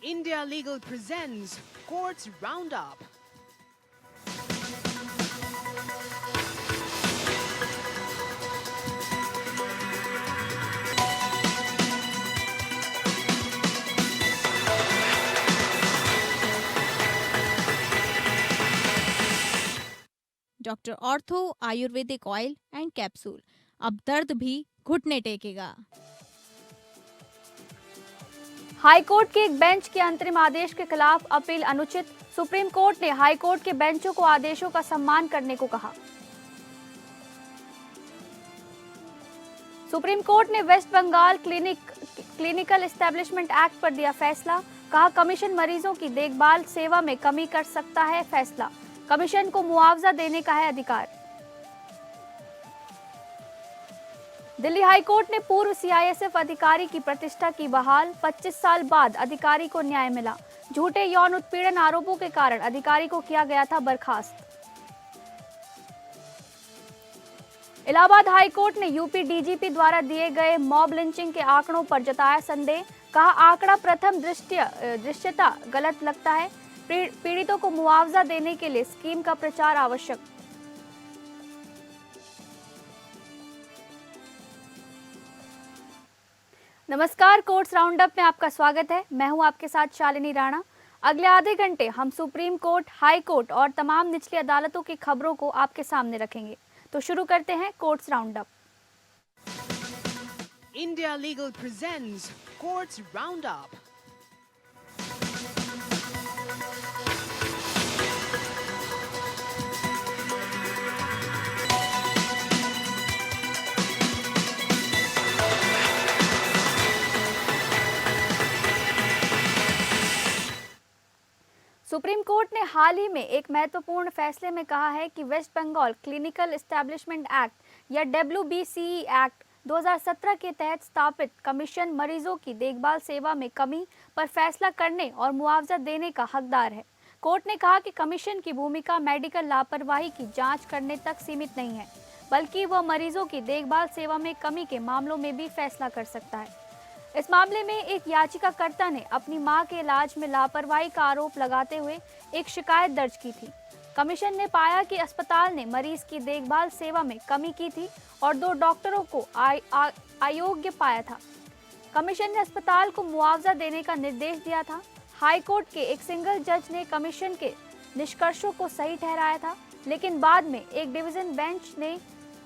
India Legal presents Courts Roundup. Doctor ortho Ayurvedic oil and capsule, अब दर्द भी घुटने टेकेगा। हाई कोर्ट के एक बेंच के अंतरिम आदेश के खिलाफ अपील अनुचित, सुप्रीम कोर्ट ने हाई कोर्ट के बेंचों को आदेशों का सम्मान करने को कहा। सुप्रीम कोर्ट ने West Bengal clinical establishment act पर दिया फैसला, कहा कमीशन मरीजों की देखभाल सेवा में कमी कर सकता है फैसला, कमीशन को मुआवजा देने का है अधिकार। दिल्ली हाई कोर्ट ने पूर्व सीआईएसएफ अधिकारी की प्रतिष्ठा की बहाल, 25 साल बाद अधिकारी को न्याय मिला, झूठे यौन उत्पीड़न आरोपों के कारण अधिकारी को किया गया था बर्खास्त। इलाहाबाद हाई कोर्ट ने यूपी डीजीपी द्वारा दिए गए मॉब लिंचिंग के आंकड़ों पर जताया संदेह, कहा आंकड़ा प्रथम दृश्यता गलत लगता है, पीड़ितों को मुआवजा देने के लिए स्कीम का प्रचार आवश्यक। नमस्कार, कोर्ट्स राउंडअप में आपका स्वागत है। मैं हूं आपके साथ शालिनी राणा। अगले आधे घंटे हम सुप्रीम कोर्ट, हाई कोर्ट और तमाम निचली अदालतों की खबरों को आपके सामने रखेंगे। तो शुरू करते हैं courts roundup. India Legal presents Courts Roundup. Supreme court ने हाल ही में एक महत्वपूर्ण फैसले में कहा है कि West Bengal clinical establishment act या WBCE एक्ट 2017 के तहत स्थापित कमीशन मरीजों की देखभाल सेवा में कमी पर फैसला करने और मुआवजा देने का हकदार है। कोर्ट ने कहा कि कमीशन की भूमिका मेडिकल लापरवाही की जांच करने तक सीमित नहीं है, बल्कि वह मरीजों की देखभाल सेवा में कमी के मामलों में भी फैसला कर सकता है। इस मामले में एक याचिकाकर्ता ने अपनी मां के इलाज में लापरवाही का आरोप लगाते हुए एक शिकायत दर्ज की थी। कमीशन ने पाया कि अस्पताल ने मरीज की देखभाल सेवा में कमी की थी और 2 डॉक्टरों को अयोग्य पाया था। कमीशन ने अस्पताल को मुआवजा देने का निर्देश दिया था। हाई कोर्ट के एक सिंगल जज ने कमीशन के निष्कर्षों को सही ठहराया था, लेकिन बाद में एक डिवीजन बेंच ने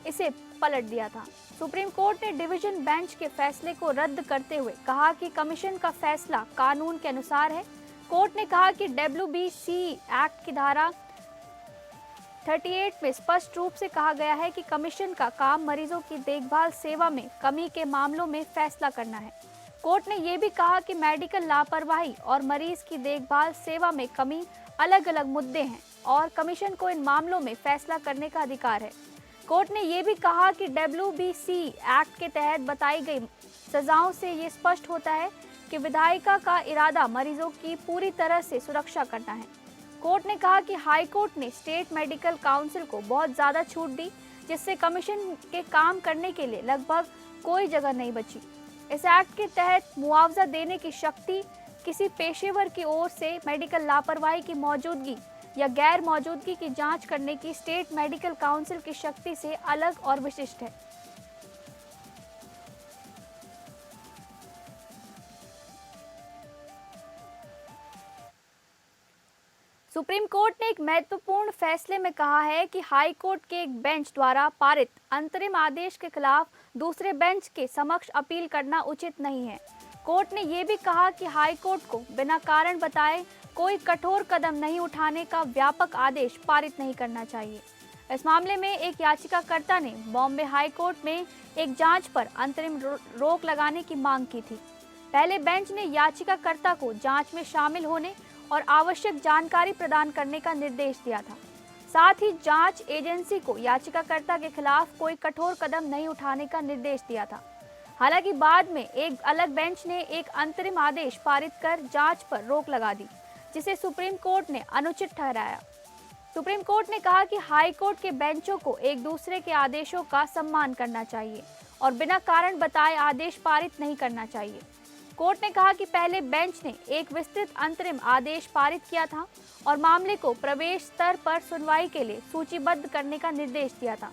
इसे पलट दिया था। सुप्रीम कोर्ट ने डिवीजन बेंच के फैसले को रद्द करते हुए कहा कि कमीशन का फैसला कानून के अनुसार है। कोर्ट ने कहा कि WBCE एक्ट की धारा 38 में स्पष्ट रूप से कहा गया है कि कमीशन का काम मरीजों की देखभाल सेवा में कमी के मामलों में फैसला करना है। कोर्ट ने यह भी कहा कि मेडिकल लापरवाही और मरीज की देखभाल सेवा में कमी अलग अलग मुद्दे हैं और कमीशन को इन मामलों में फैसला करने का अधिकार है। कोर्ट ने यह भी कहा कि WBCE एक्ट के तहत बताई गई सजाओं से ये स्पष्ट होता है कि विधायिका का इरादा मरीजों की पूरी तरह से सुरक्षा करना है। कोर्ट ने कहा कि हाई कोर्ट ने स्टेट मेडिकल काउंसिल को बहुत ज़्यादा छूट दी, जिससे कमीशन के काम करने के लिए लगभग कोई जगह नहीं बची। इस एक्ट के तहत मुआवजा देने की शक्ति किसी पेशेवर की ओर से मेडिकल लापरवाही की मौजूदगी या गैर मौजूदगी की जांच करने की स्टेट मेडिकल काउंसिल की शक्ति से अलग और विशिष्ट है। सुप्रीम कोर्ट ने एक महत्वपूर्ण फैसले में कहा है कि हाई कोर्ट के एक बेंच द्वारा पारित अंतरिम आदेश के खिलाफ दूसरे बेंच के समक्ष अपील करना उचित नहीं है। कोर्ट ने यह भी कहा कि हाई कोर्ट को बिना कारण बताए कोई कठोर कदम नहीं उठाने का व्यापक आदेश पारित नहीं करना चाहिए। इस मामले में एक याचिकाकर्ता ने बॉम्बे हाई कोर्ट में एक जांच पर अंतरिम रोक लगाने की मांग की थी। पहले बेंच ने याचिकाकर्ता को जांच में शामिल होने और आवश्यक जानकारी प्रदान करने का निर्देश दिया था। साथ ही जांच एजेंसी को याचिकाकर्ता के खिलाफ कोई कठोर कदम नहीं उठाने का निर्देश दिया था। हालांकि बाद में एक अलग बेंच ने एक अंतरिम आदेश पारित कर जांच पर रोक लगा दी, जिसे सुप्रीम कोर्ट ने अनुचित ठहराया। सुप्रीम कोर्ट ने कहा कि हाई कोर्ट के बेंचों को एक दूसरे के आदेशों का सम्मान करना चाहिए और बिना कारण बताए आदेश पारित नहीं करना चाहिए। कोर्ट ने कहा कि पहले बेंच ने एक विस्तृत अंतरिम आदेश पारित किया था और मामले को प्रवेश स्तर पर सुनवाई के लिए सूचीबद्ध करने का निर्देश दिया था।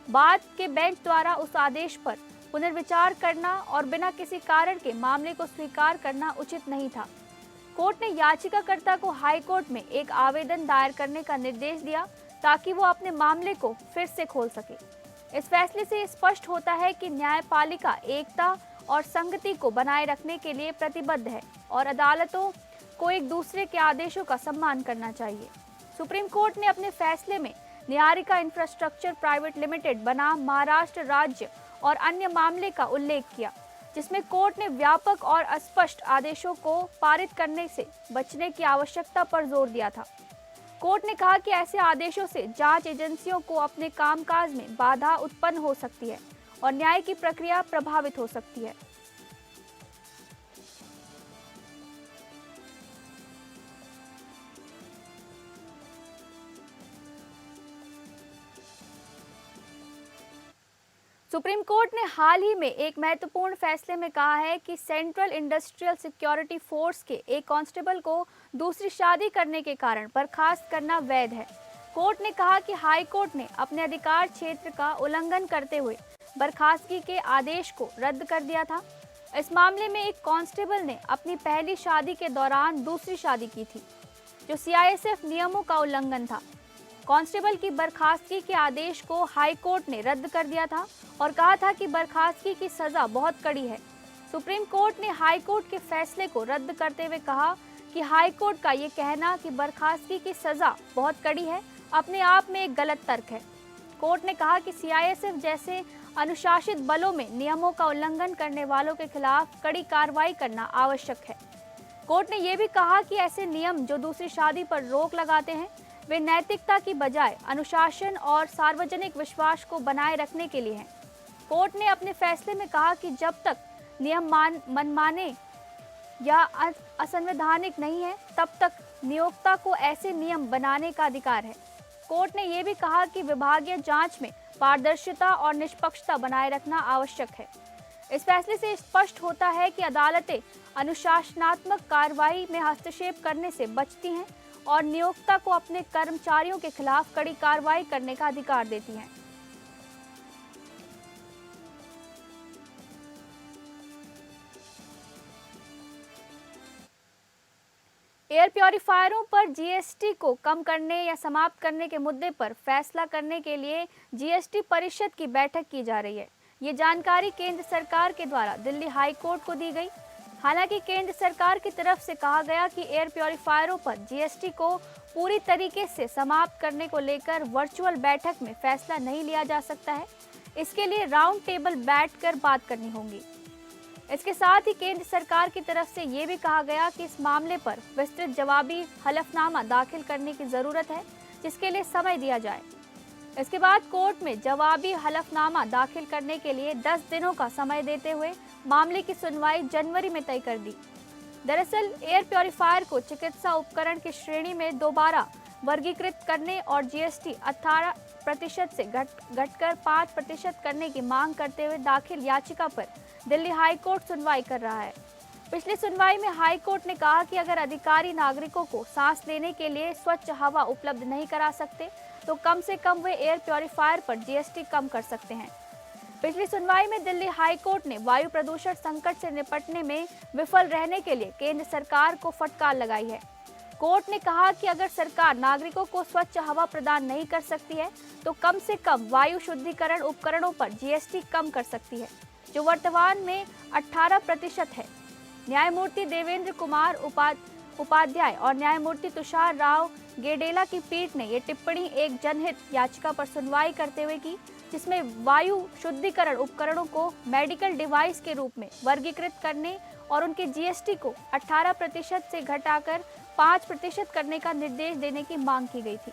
बाद के बेंच द्वारा उस आदेश पर पुनर्विचार करना और बिना किसी कारण के मामले को स्वीकार करना उचित नहीं था। कोर्ट ने याचिकाकर्ता को हाई कोर्ट में एक आवेदन दायर करने का निर्देश दिया ताकि वो अपने मामले को फिर से खोल सके। इस फैसले से स्पष्ट होता है कि न्यायपालिका एकता और संगति को बनाए रखने के लिए प्रतिबद्ध है और अदालतों को एक दूसरे के आदेशों का सम्मान करना चाहिए। सुप्रीम कोर्ट ने अपने फैसले में निहारिका इंफ्रास्ट्रक्चर प्राइवेट लिमिटेड बनाम महाराष्ट्र राज्य और अन्य मामले का उल्लेख किया, जिसमें कोर्ट ने व्यापक और अस्पष्ट आदेशों को पारित करने से बचने की आवश्यकता पर जोर दिया था। कोर्ट ने कहा कि ऐसे आदेशों से जांच एजेंसियों को अपने कामकाज में बाधा उत्पन्न हो सकती है और न्याय की प्रक्रिया प्रभावित हो सकती है। सुप्रीम कोर्ट ने हाल ही में एक महत्वपूर्ण फैसले में कहा है कि सेंट्रल इंडस्ट्रियल सिक्योरिटी फोर्स के एक कांस्टेबल को दूसरी शादी करने के कारण बर्खास्त करना वैध है। कोर्ट ने कहा कि हाई कोर्ट ने अपने अधिकार क्षेत्र का उल्लंघन करते हुए बर्खास्तगी के आदेश को रद्द कर दिया था। इस मामले में एक कांस्टेबल ने अपनी पहली शादी के दौरान दूसरी शादी की थी, जो सीआईएसएफ नियमों का उल्लंघन था। कांस्टेबल की बर्खास्तगी के आदेश को हाई कोर्ट ने रद्द कर दिया था और कहा था कि बर्खास्तगी की सजा बहुत कड़ी है। सुप्रीम कोर्ट ने हाई कोर्ट के फैसले को रद्द करते हुए कहा कि हाई कोर्ट का ये कहना कि बर्खास्तगी की सजा बहुत कड़ी है अपने आप में एक गलत तर्क है। कोर्ट ने कहा कि सीआईएसएफ जैसे अनुशासित बलों में नियमों का उल्लंघन करने वालों के खिलाफ कड़ी कार्रवाई करना आवश्यक है। कोर्ट ने यह भी कहा कि ऐसे नियम जो दूसरी शादी पर रोक लगाते हैं वे नैतिकता की बजाय अनुशासन और सार्वजनिक विश्वास को बनाए रखने के लिए हैं। कोर्ट ने अपने फैसले में कहा कि जब तक नियम मनमाने या असंवैधानिक नहीं है, तब तक नियोक्ता को ऐसे नियम बनाने का अधिकार है। कोर्ट ने यह भी कहा कि विभागीय जांच में पारदर्शिता और निष्पक्षता बनाए रखना आवश्यक है। इस फैसले से स्पष्ट होता है कि अदालतें अनुशासनात्मक कार्रवाई में हस्तक्षेप करने से बचती हैं और नियोक्ता को अपने कर्मचारियों के खिलाफ कड़ी कार्रवाई करने का अधिकार देती हैं। एयर प्योरीफायरों पर जीएसटी को कम करने या समाप्त करने के मुद्दे पर फैसला करने के लिए जीएसटी परिषद की बैठक की जा रही है। ये जानकारी केंद्र सरकार के द्वारा दिल्ली हाई कोर्ट को दी गई। हालांकि केंद्र सरकार की तरफ से कहा गया कि एयर प्योरीफायरों पर जीएसटी को पूरी तरीके से समाप्त करने को लेकर वर्चुअल बैठक में फैसला नहीं लिया जा सकता है। इसके लिए राउंड टेबल बैठकर बात करनी होगी। इसके साथ ही केंद्र सरकार की तरफ से ये भी कहा गया कि इस मामले पर विस्तृत जवाबी हलफनामा दाखिल करने की जरूरत है, जिसके लिए समय दिया जाए। इसके बाद कोर्ट में जवाबी हलफनामा दाखिल करने के लिए 10 दिनों का समय देते हुए मामले की सुनवाई जनवरी में तय कर दी। दरअसल एयर प्योरीफायर को चिकित्सा उपकरण की श्रेणी में दोबारा वर्गीकृत करने और जीएसटी 18% से घटकर 5% करने की मांग करते हुए दाखिल याचिका पर दिल्ली हाई कोर्ट सुनवाई कर रहा है। पिछली सुनवाई में हाई कोर्ट ने कहा कि अगर अधिकारी नागरिकों को सांस लेने के लिए स्वच्छ हवा उपलब्ध नहीं करा सकते तो कम से कम वे एयर प्योरीफायर पर जीएसटी कम कर सकते हैं। पिछली सुनवाई में दिल्ली हाई कोर्ट ने वायु प्रदूषण संकट से निपटने में विफल रहने के लिए केंद्र सरकार को फटकार लगाई है। कोर्ट ने कहा कि अगर सरकार नागरिकों को स्वच्छ हवा प्रदान नहीं कर सकती है तो कम से कम वायु शुद्धिकरण उपकरणों पर जीएसटी कम कर सकती है, जो वर्तमान में 18% है। न्यायमूर्ति देवेंद्र कुमार उपाध्याय और न्यायमूर्ति तुषार राव गेडेला की पीठ ने ये टिप्पणी एक जनहित याचिका पर सुनवाई करते हुए की, जिसमें वायु शुद्धिकरण उपकरणों को मेडिकल डिवाइस के रूप में वर्गीकृत करने और उनके जीएसटी को 18% से घटाकर 5% करने का निर्देश देने की मांग की गई थी।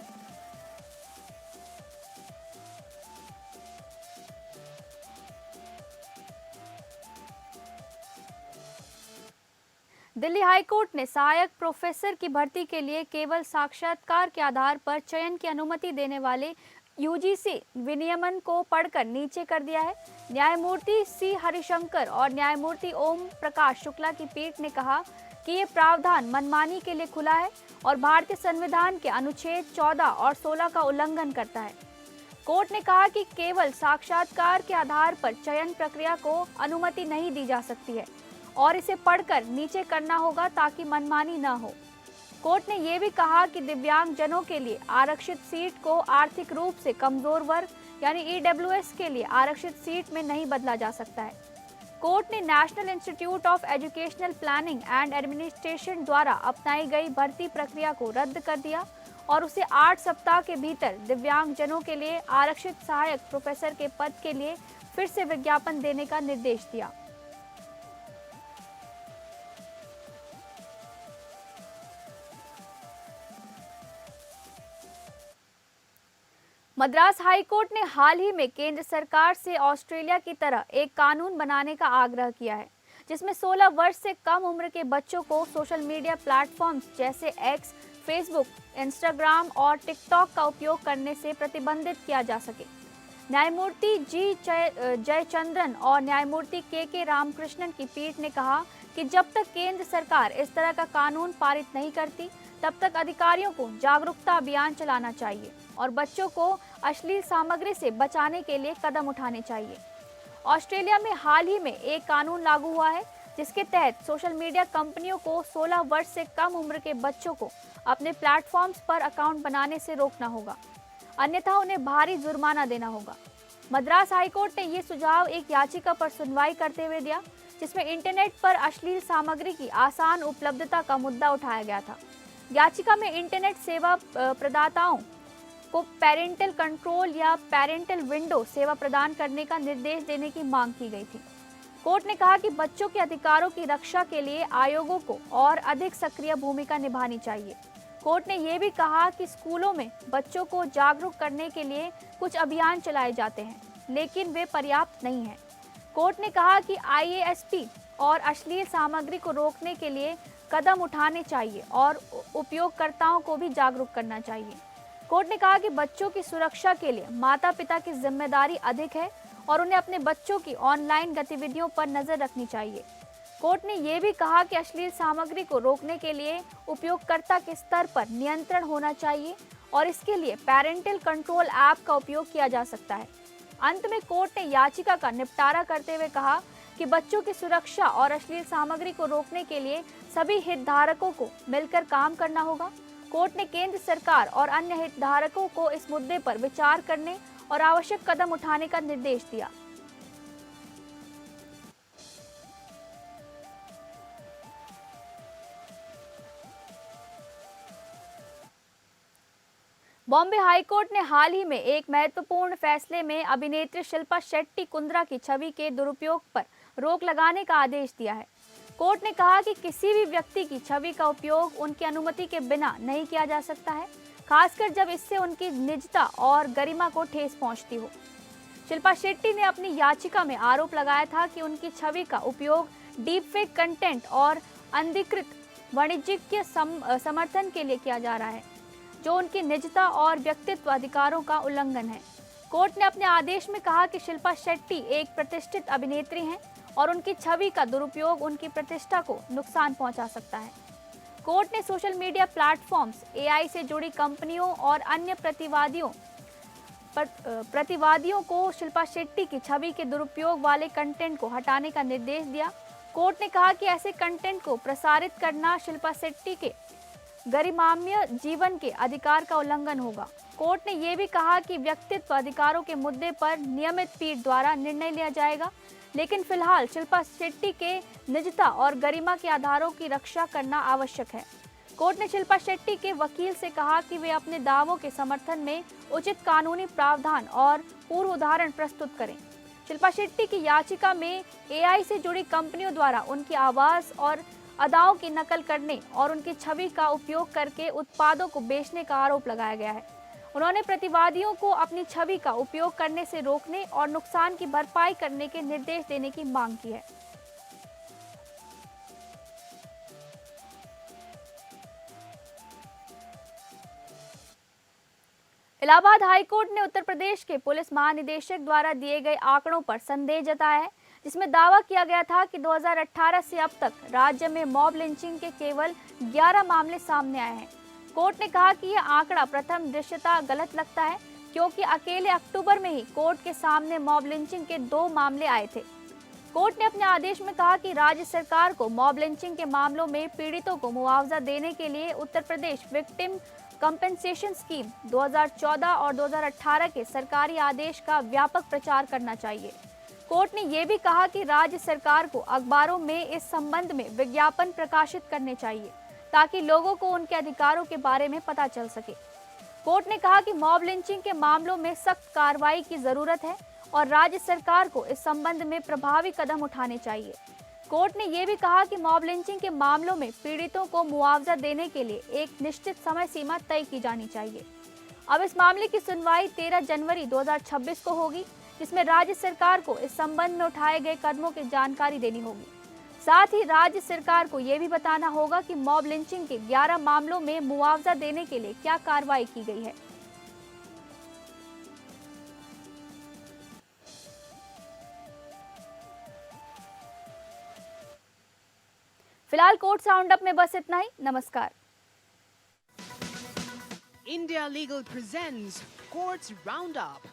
दिल्ली हाईकोर्ट ने सहायक प्रोफेसर की भर्ती के लिए केवल साक्षात्कार के आधार पर चयन की अनुमति देने वाले यूजीसी विनियमन को पढ़कर नीचे कर दिया है। न्यायमूर्ति सी हरिशंकर और न्यायमूर्ति ओम प्रकाश शुक्ला की पीठ ने कहा कि ये प्रावधान मनमानी के लिए खुला है और भारतीय संविधान के अनुच्छेद 14 और 16 का उल्लंघन करता है। कोर्ट ने कहा कि केवल साक्षात्कार के आधार पर चयन प्रक्रिया को अनुमति नहीं दी जा सकती है और इसे पढ़कर नीचे करना होगा ताकि मनमानी न हो। कोर्ट ने यह भी कहा कि दिव्यांगजनों के लिए आरक्षित सीट को आर्थिक रूप से कमजोर वर्ग यानी ईडब्ल्यूएस के लिए आरक्षित सीट में नहीं बदला जा सकता है। कोर्ट ने national institute of educational planning and administration द्वारा अपनाई गई भर्ती प्रक्रिया को रद्द कर दिया और उसे 8 सप्ताह के भीतर दिव्यांगजनों के लिए आरक्षित सहायक प्रोफेसर के पद के लिए फिर से विज्ञापन देने का निर्देश दिया। मद्रास हाईकोर्ट ने हाल ही में केंद्र सरकार से ऑस्ट्रेलिया की तरह एक कानून बनाने का आग्रह किया है जिसमें 16 वर्ष से कम उम्र के बच्चों को सोशल मीडिया प्लेटफॉर्म्स जैसे एक्स, फेसबुक, इंस्टाग्राम और टिकटॉक का उपयोग करने से प्रतिबंधित किया जा सके। न्यायमूर्ति जी जयचंद्रन और न्यायमूर्ति के रामकृष्णन की पीठ ने कहा कि जब तक केंद्र सरकार इस तरह का कानून पारित नहीं करती तब तक अधिकारियों को जागरूकता अभियान चलाना चाहिए और बच्चों को अश्लील सामग्री से बचाने के लिए कदम उठाने चाहिए। ऑस्ट्रेलिया में हाल ही में एक कानून लागू हुआ है जिसके तहत सोशल मीडिया कंपनियों को 16 वर्ष से कम उम्र के बच्चों को अपने प्लेटफॉर्म्स पर अकाउंट बनाने से रोकना होगा, अन्यथा उन्हें भारी जुर्माना देना होगा। मद्रास हाईकोर्ट ने ये सुझाव एक याचिका पर सुनवाई करते हुए दिया जिसमें इंटरनेट पर अश्लील सामग्री की आसान उपलब्धता का मुद्दा उठाया गया था। याचिका में इंटरनेट सेवा प्रदाताओं को पेरेंटल कंट्रोल या पेरेंटल विंडो सेवा प्रदान करने का निर्देश देने की मांग की गई थी। कोर्ट ने कहा कि बच्चों के अधिकारों की रक्षा के लिए आयोगों को और अधिक सक्रिय भूमिका निभानी चाहिए। कोर्ट ने यह भी कहा कि स्कूलों में बच्चों को जागरूक करने के लिए कुछ अभियान चलाए जाते हैं, लेकिन वे पर्याप्त नहीं हैं। कोर्ट ने कहा कि IASP और अश्लील सामग्री को रोकने के लिए कदम उठाने चाहिए और उपयोगकर्ताओं को भी जागरूक करना चाहिए। कोर्ट ने कहा कि बच्चों की सुरक्षा के लिए माता-पिता की जिम्मेदारी अधिक है और उन्हें अपने बच्चों की ऑनलाइन गतिविधियों पर नजर रखनी चाहिए। कोर्ट ने यह भी कहा कि अश्लील सामग्री को रोकने के लिए उपयोगकर्ता के स्तर पर नियंत्रण होना चाहिए और इसके लिए पेरेंटल कंट्रोल ऐप का उपयोग किया जा सकता है। अंत में कोर्ट ने याचिका का निपटारा करते हुए कहा कि बच्चों की सुरक्षा और अश्लील सामग्री को रोकने के लिए सभी हितधारकों को मिलकर काम करना होगा। कोर्ट ने केंद्र सरकार और अन्य हितधारकों को इस मुद्दे पर विचार करने और आवश्यक कदम उठाने का निर्देश दिया। बॉम्बे हाईकोर्ट ने हाल ही में एक महत्वपूर्ण फैसले में अभिनेत्री शिल्पा शेट्टी कुंद्रा की छवि के दुरुपयोग पर रोक लगाने का आदेश दिया है। कोर्ट ने कहा कि किसी भी व्यक्ति की छवि का उपयोग उनकी अनुमति के बिना नहीं किया जा सकता है, खासकर जब इससे उनकी निजता और गरिमा को ठेस पहुंचती हो। शिल्पा शेट्टी ने अपनी याचिका में आरोप लगाया था कि उनकी छवि का उपयोग डीपफेक कंटेंट और अनधिकृत वाणिज्यिक समर्थन के लिए किया जा रहा है, जो उनकी निजता और व्यक्तित्व अधिकारों का उल्लंघन है। कोर्ट ने अपने आदेश में कहा कि शिल्पा शेट्टी एक प्रतिष्ठित अभिनेत्री हैं और उनकी छवि का दुरुपयोग उनकी प्रतिष्ठा को नुकसान पहुंचा सकता है। कोर्ट ने सोशल मीडिया प्लेटफॉर्म्स, AI से जुड़ी कंपनियों और अन्य प्रतिवादियों को शिल्पा शेट्टी की छवि के दुरुपयोग वाले कंटेंट को हटाने का निर्देश दिया। कोर्ट ने कहा कि ऐसे कंटेंट को प्रसारित करना शिल्पा शेट्टी के गरिमामय जीवन के अधिकार का उल्लंघन होगा। कोर्ट ने यह भी कहा कि व्यक्तित्व अधिकारों के मुद्दे पर नियमित पीठ द्वारा निर्णय लिया जाएगा, लेकिन फिलहाल शिल्पा शेट्टी के निजता और गरिमा के आधारों की रक्षा करना आवश्यक है। कोर्ट ने शिल्पा शेट्टी के वकील से कहा कि वे अपने दावों के समर्थन में उचित कानूनी प्रावधान और पूर्व उदाहरण प्रस्तुत करें। शिल्पा शेट्टी की याचिका में AI से जुड़ी कंपनियों द्वारा उनकी आवाज और अदाओं की नकल करने और उनकी छवि का उपयोग करके उत्पादों को बेचने का आरोप लगाया गया है। उन्होंने प्रतिवादियों को अपनी छवि का उपयोग करने से रोकने और नुकसान की भरपाई करने के निर्देश देने की मांग की है। इलाहाबाद हाईकोर्ट ने उत्तर प्रदेश के पुलिस महानिदेशक द्वारा दिए गए आंकड़ों पर संदेह जताया है, जिसमें दावा किया गया था कि 2018 से अब तक राज्य में मॉब लिंचिंग के केवल 11 मामले सामने आए हैं। कोर्ट ने कहा कि यह आंकड़ा प्रथम दृष्टया गलत लगता है, क्योंकि अकेले अक्टूबर में ही कोर्ट के सामने मॉब लिंचिंग के 2 मामले आए थे। कोर्ट ने अपने आदेश में कहा कि राज्य सरकार को मॉब लिंचिंग के मामलों में पीड़ितों को मुआवजा देने के लिए Uttar Pradesh victim compensation scheme 2014 और 2018 के सरकारी आदेश का व्यापक प्रचार करना चाहिए। कोर्ट ने यह भी कहा कि राज्य सरकार को अखबारों में इस संबंध में विज्ञापन प्रकाशित करने चाहिए, ताकि लोगों को उनके अधिकारों के बारे में पता चल सके। कोर्ट ने कहा कि मॉब लिंचिंग के मामलों में सख्त कार्रवाई की जरूरत है और राज्य सरकार को इस संबंध में प्रभावी कदम उठाने चाहिए। कोर्ट ने यह भी कहा कि मॉब लिंचिंग के मामलों में पीड़ितों को मुआवजा देने के लिए एक निश्चित समय सीमा तय की जानी चाहिए। अब इस मामले की सुनवाई 13 जनवरी 2026 को होगी, जिसमें राज्य सरकार को इस संबंध में उठाए गए कदमों की जानकारी देनी होगी। साथ ही राज्य सरकार को यह भी बताना होगा कि मॉब लिंचिंग के 11 मामलों में मुआवजा देने के लिए क्या कार्रवाई की गई है। फिलहाल कोर्ट राउंड अप में बस इतना ही। नमस्कार। India Legal presents Courts Roundup.